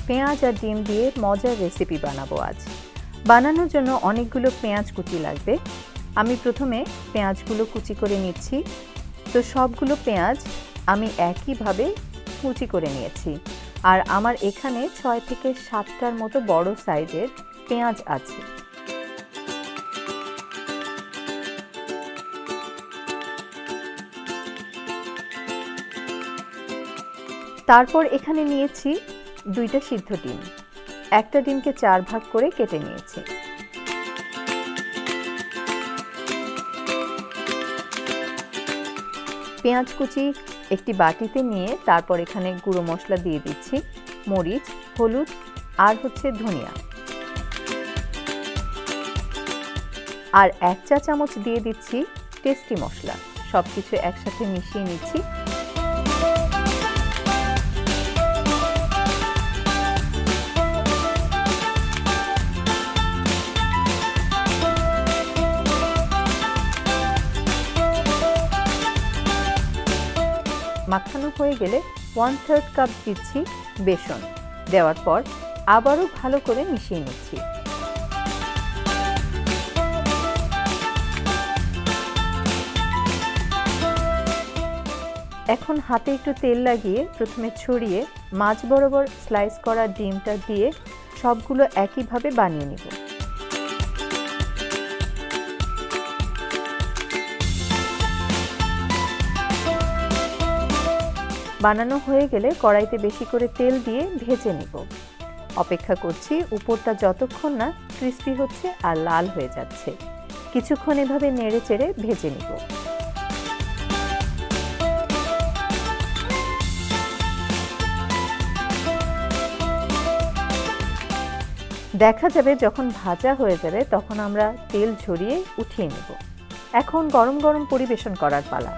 পেঁয়াজ আর ডিম দিয়ে মজার রেসিপি বানাবো আজ। বানানোর জন্য অনেকগুলো পেঁয়াজ কুচি লাগবে। আমি প্রথমে পেঁয়াজগুলো কুচি করে নিচ্ছি। তো সবগুলো পেঁয়াজ আমি একইভাবে কুচি করে নিয়েছি। আর আমার এখানে 6 থেকে 7টার মতো বড় সাইজের পেঁয়াজ আছে। তারপর এখানে নিয়েছি 2টা সিদ্ধ ডিম। একটা ডিমকে 4 ভাগ করে কেটে নিয়েছি। পেঁয়াজ কুচি একটি বাটিতে নিয়ে তারপর এখানে গুঁড়ো মশলা দিয়ে দিচ্ছি, মরিচ, হলুদ আর ধনিয়া। আর 1 চা চামচ দিয়ে দিচ্ছি টেস্টি মশলা। সবকিছু একসাথে মিশিয়ে নিচ্ছি। মাখানো হয়ে গেলে 1/3 কাপ দিচ্ছি বেসন। দেওয়ার পর আবারও ভালো করে মিশিয়ে নিচ্ছি। এখন হাতে একটু তেল লাগিয়ে প্রথমে ছড়িয়ে মাঝ বরাবর স্লাইস করা ডিমটা দিয়ে সবগুলো একইভাবে বানিয়ে নিব। বানানো হয়ে গেলে কড়াইতে বেশি করে তেল দিয়ে ভেজে নিব। অপেক্ষা করছি উপরটা যতক্ষণ না ক্রিস্পি হচ্ছে আর লাল হয়ে যাচ্ছে। কিছুক্ষণ এভাবে নেড়ে চেড়ে ভেজে নিব। দেখা যাবে যখন ভাজা হয়ে যাবে তখন আমরা তেল ঝরিয়ে উঠিয়ে নেব। এখন গরম গরম পরিবেশন করার পালা।